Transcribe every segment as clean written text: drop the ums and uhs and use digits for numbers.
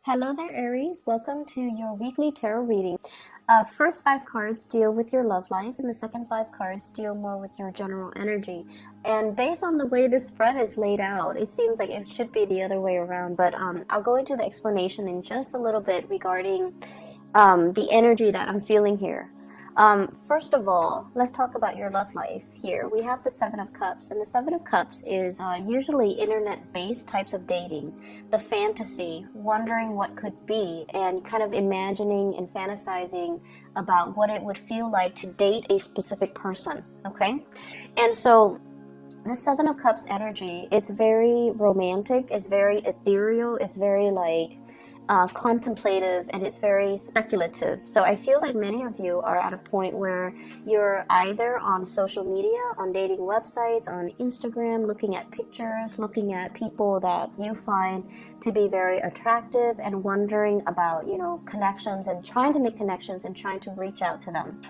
Hello there, Aries. Welcome to your weekly tarot reading. First five cards deal with your love life, and the second five cards deal more with your general energy. And based on the way this spread is laid out, it seems like it should be the other way around. But I'll go into the explanation in just a little bit regarding the energy that I'm feeling here. First of all, let's talk about your love life here. We have the Seven of Cups, and the Seven of Cups is usually internet-based types of dating, the fantasy, wondering what could be, and kind of imagining and fantasizing about what it would feel like to date a specific person, okay? And so the Seven of Cups energy, it's very romantic, it's very ethereal, it's very like contemplative, and it's very speculative. So I feel like many of you are at a point where you're either on social media, on dating websites, on Instagram, looking at pictures, looking at people that you find to be very attractive and wondering about, connections and trying to make connections and trying to reach out to them.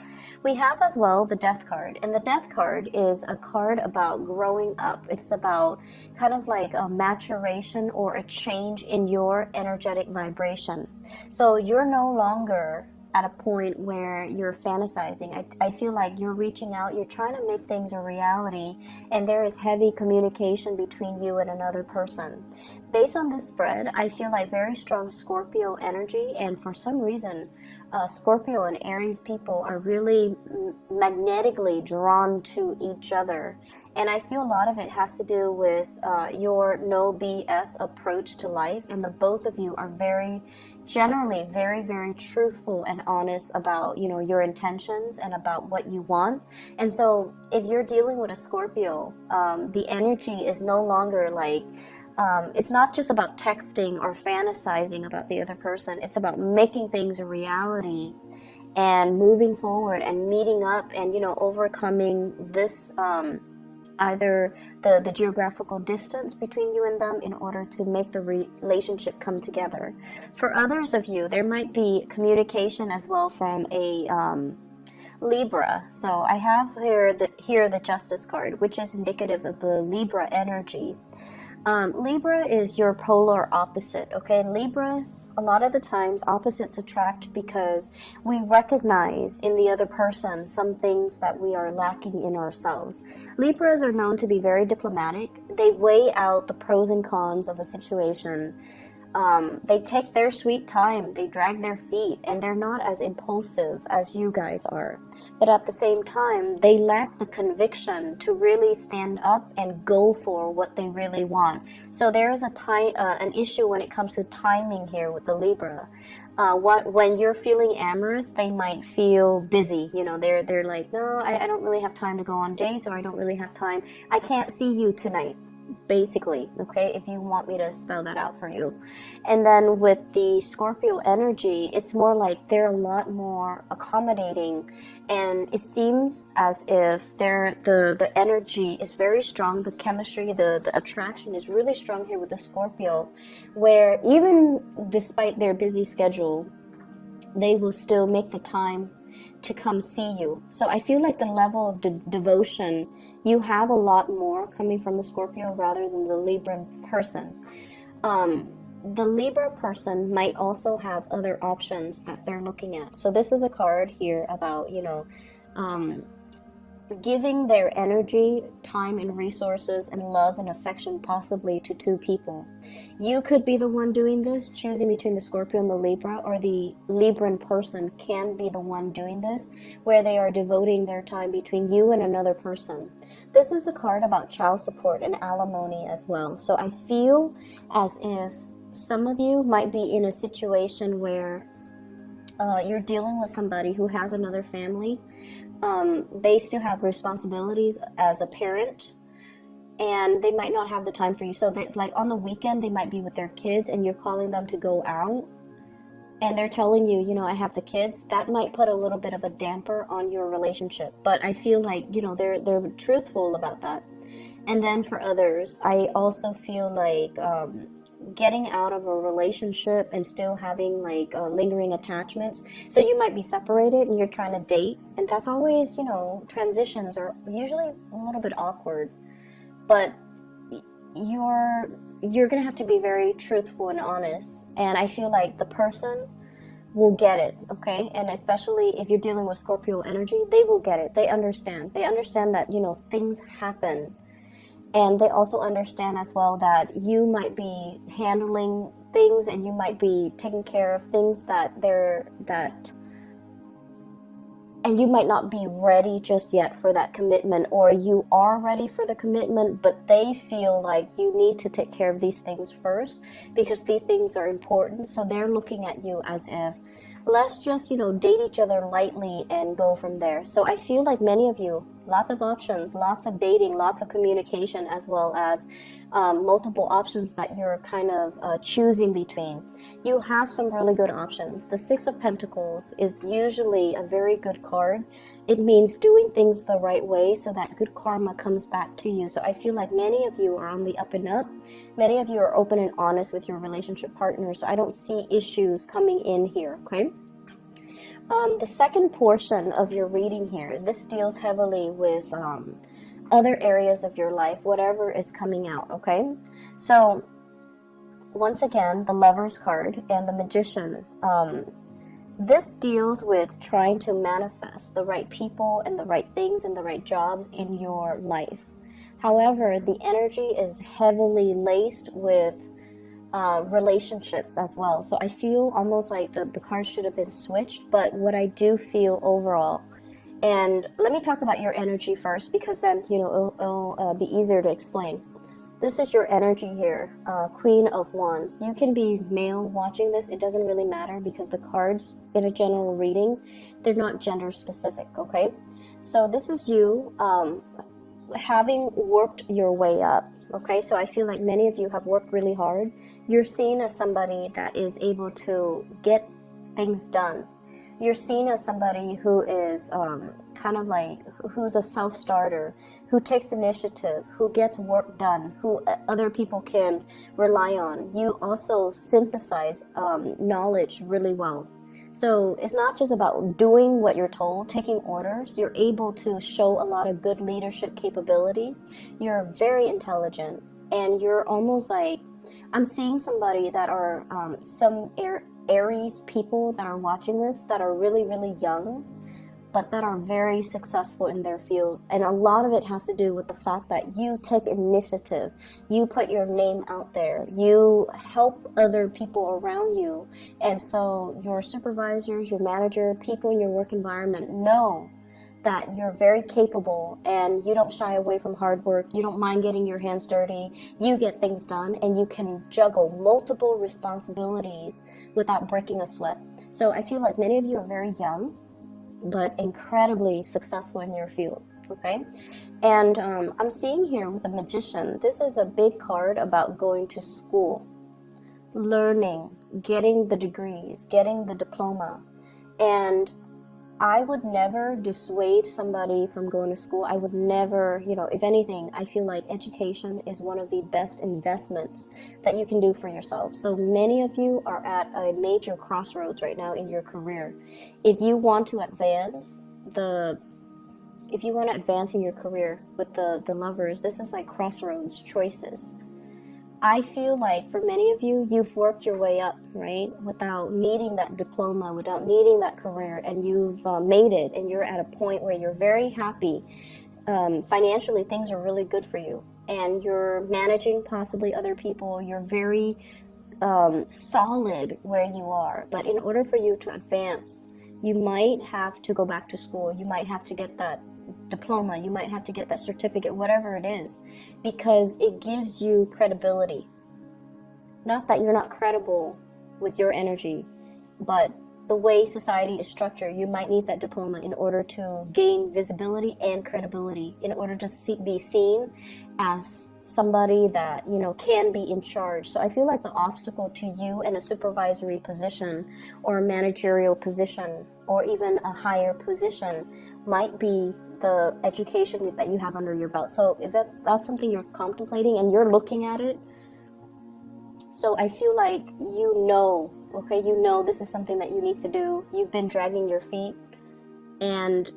We have as well the Death card, and the Death card is a card about growing up. It's about kind of like a maturation or a change in your energetic vibration. So you're no longer at a point where you're fantasizing. I feel like you're reaching out, you're trying to make things a reality, and there is heavy communication between you and another person. Based on this spread, I feel like very strong Scorpio energy, and for some reason, Scorpio and Aries people are really magnetically drawn to each other. And I feel a lot of it has to do with your no BS approach to life, and the both of you are generally very, very truthful and honest about, your intentions and about what you want. And so if you're dealing with a Scorpio, the energy is no longer like, it's not just about texting or fantasizing about the other person. It's about making things a reality and moving forward and meeting up and, overcoming this, either the geographical distance between you and them in order to make the relationship come together. For others of you, there might be communication as well from a Libra. So I have here the Justice card, which is indicative of the Libra energy. Libra is your polar opposite, okay? Libras, a lot of the times, opposites attract because we recognize in the other person some things that we are lacking in ourselves. Libras are known to be very diplomatic. They weigh out the pros and cons of a situation. They take their sweet time, they drag their feet, and they're not as impulsive as you guys are. But at the same time, they lack the conviction to really stand up and go for what they really want. So there is an issue when it comes to timing here with the Libra. When you're feeling amorous, they might feel busy. They're like, no, I don't really have time to go on dates, or I don't really have time. I can't see you tonight. Basically, okay, if you want me to spell that out for you. And then with the Scorpio energy, it's more like they're a lot more accommodating, and it seems as if the energy is very strong. The chemistry, the attraction is really strong here with the Scorpio, where even despite their busy schedule, they will still make the time to come see you. So I feel like the level of devotion, you have a lot more coming from the Scorpio rather than the Libra person. The Libra person might also have other options that they're looking at. So this is a card here about, giving their energy, time, and resources, and love and affection possibly to two people. You could be the one doing this, choosing between the Scorpio and the Libra, or the Libran person can be the one doing this, where they are devoting their time between you and another person. This is a card about child support and alimony as well. So I feel as if some of you might be in a situation where you're dealing with somebody who has another family. They still have responsibilities as a parent, and they might not have the time for you. So like on the weekend, they might be with their kids, and you're calling them to go out, and they're telling you, I have the kids. That might put a little bit of a damper on your relationship. But I feel like, they're truthful about that. And then for others, I also feel like getting out of a relationship and still having like lingering attachments. So you might be separated and you're trying to date, and that's always, transitions are usually a little bit awkward, but you're you're gonna have to be very truthful and honest, and I feel like the person will get it, okay? And especially if you're dealing with Scorpio energy, they will get it. They understand that, you know, things happen, and they also understand as well that you might be handling things and you might be taking care of things and you might not be ready just yet for that commitment, or you are ready for the commitment, but they feel like you need to take care of these things first because these things are important. So they're looking at you as if, let's just, you know, date each other lightly and go from there. So I feel like many of you, lots of options, lots of dating, lots of communication, as well as multiple options that you're kind of choosing between. You have some really good options. The Six of Pentacles is usually a very good card. It means doing things the right way so that good karma comes back to you. So I feel like many of you are on the up and up. Many of you are open and honest with your relationship partners. So I don't see issues coming in here, okay? The second portion of your reading here, this deals heavily with other areas of your life, whatever is coming out, okay? So once again, the Lover's card and the Magician. This deals with trying to manifest the right people and the right things and the right jobs in your life. However, the energy is heavily laced with relationships as well. So I feel almost like the cards should have been switched, but what I do feel overall, and let me talk about your energy first, because then, you know, it'll be easier to explain. This is your energy here, Queen of Wands. You can be male watching this. It doesn't really matter because the cards in a general reading, they're not gender specific, okay? So this is you having worked your way up, okay? So I feel like many of you have worked really hard. You're seen as somebody that is able to get things done. You're seen as somebody who is kind of like, who's a self-starter, who takes initiative, who gets work done, who other people can rely on. You also synthesize knowledge really well. So it's not just about doing what you're told, taking orders. You're able to show a lot of good leadership capabilities. You're very intelligent, and you're almost like, I'm seeing somebody that are some Aries people that are watching this that are really, really young, but that are very successful in their field. And a lot of it has to do with the fact that you take initiative, you put your name out there, you help other people around you. And so your supervisors, your manager, people in your work environment know that you're very capable and you don't shy away from hard work. You don't mind getting your hands dirty. You get things done and you can juggle multiple responsibilities without breaking a sweat. So I feel like many of you are very young, but incredibly successful in your field, okay? And I'm seeing here with the Magician, this is a big card about going to school, learning, getting the degrees, getting the diploma. And I would never dissuade somebody from going to school. I would never, you know, if anything, I feel like education is one of the best investments that you can do for yourself. So many of you are at a major crossroads right now in your career. If you want to advance in your career with the Lovers, this is like crossroads choices. I feel like for many of you, you've worked your way up, right? Without needing that diploma, without needing that career, and you've made it, and you're at a point where you're very happy. Financially, things are really good for you, and you're managing possibly other people. You're very solid where you are. But in order for you to advance, you might have to go back to school. You might have to get that diploma, you might have to get that certificate, whatever it is, because it gives you credibility. Not that you're not credible with your energy, but the way society is structured, you might need that diploma in order to gain visibility and credibility, in order to be seen as somebody that, you know, can be in charge. So I feel like the obstacle to you in a supervisory position or a managerial position or even a higher position might be the education that you have under your belt. So if that's something you're contemplating and you're looking at it, so I feel like you know, okay, you know this is something that you need to do. You've been dragging your feet, and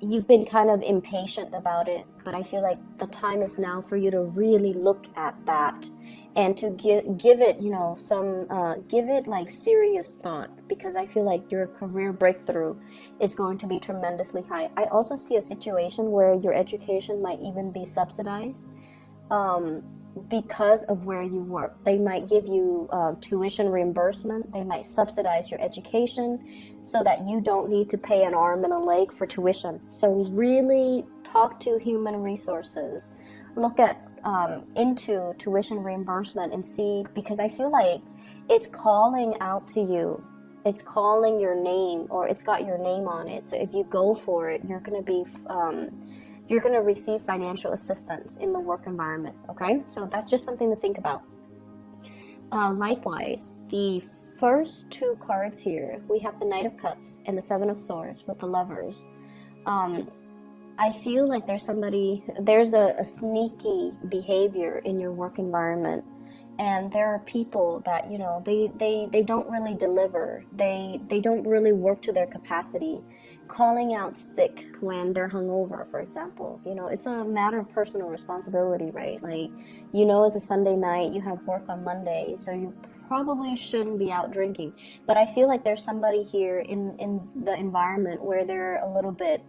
you've been kind of impatient about it, but I feel like the time is now for you to really look at that and to give it, you know, give it like serious thought, because I feel like your career breakthrough is going to be tremendously high. I also see a situation where your education might even be subsidized because of where you work. They might give you tuition reimbursement. They might subsidize your education so that you don't need to pay an arm and a leg for tuition. So really talk to human resources. Look at into tuition reimbursement and see, because I feel like it's calling out to you. It's calling your name, or it's got your name on it. So if you go for it, you're going to receive financial assistance in the work environment, okay? So that's just something to think about. Likewise, the first two cards here, we have the Knight of Cups and the Seven of Swords with the Lovers. I feel like there's a sneaky behavior in your work environment, and there are people that, you know, they don't really deliver. They don't really work to their capacity. Calling out sick when they're hungover, for example, you know, it's a matter of personal responsibility, right? Like, you know, it's a Sunday night, you have work on Monday, so you probably shouldn't be out drinking. But I feel like there's somebody here in the environment where they're a little bit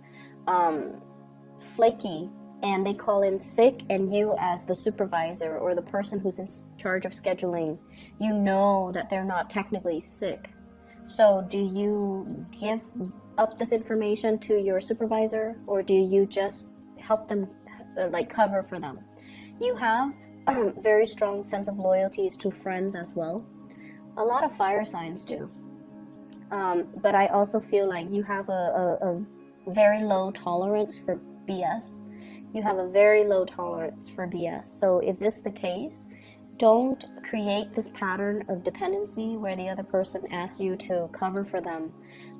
flaky, and they call in sick, and you as the supervisor or the person who's in charge of scheduling, you know that they're not technically sick. So do you give up this information to your supervisor, or do you just help them, like cover for them? You have a very strong sense of loyalties to friends as well. A lot of fire signs do. But I also feel like you have a very low tolerance for BS. You have a very low tolerance for BS. So if this is the case, don't create this pattern of dependency where the other person asks you to cover for them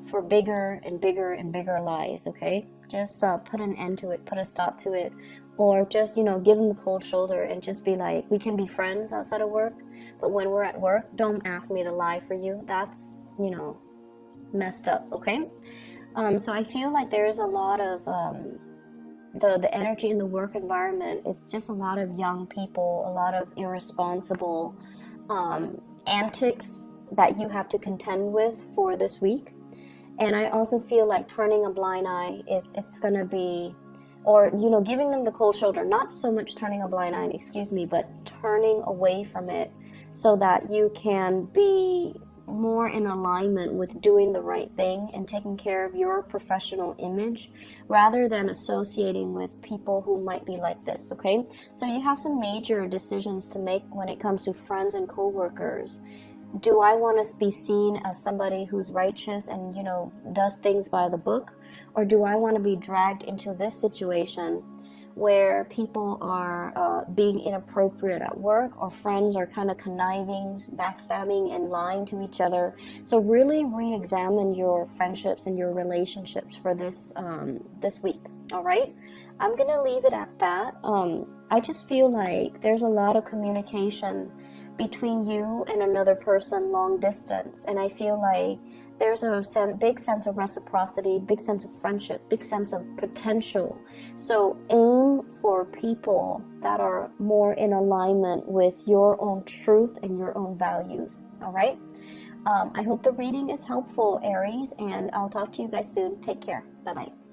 for bigger and bigger and bigger lies, okay? Just put an end to it, put a stop to it, or just, you know, give them the cold shoulder and just be like, we can be friends outside of work, but when we're at work, don't ask me to lie for you. That's, you know, messed up, okay? So I feel like there's a lot of the energy in the work environment. It's just a lot of young people, a lot of irresponsible antics that you have to contend with for this week. And I also feel like turning a blind eye, it's going to be, or, you know, giving them the cold shoulder, not so much turning a blind eye, but turning away from it so that you can be more in alignment with doing the right thing and taking care of your professional image rather than associating with people who might be like this, okay? So you have some major decisions to make when it comes to friends and co-workers. Do I want to be seen as somebody who's righteous and, you know, does things by the book? Or do I want to be dragged into this situation where people are being inappropriate at work, or friends are kind of conniving, backstabbing, and lying to each other? So really re-examine your friendships and your relationships for this week, all right? I'm going to leave it at that. I just feel like there's a lot of communication between you and another person long distance, and I feel like there's a big sense of reciprocity, big sense of friendship, big sense of potential. So aim for people that are more in alignment with your own truth and your own values, all right? I hope the reading is helpful, Aries, and I'll talk to you guys soon. Take care. Bye-bye.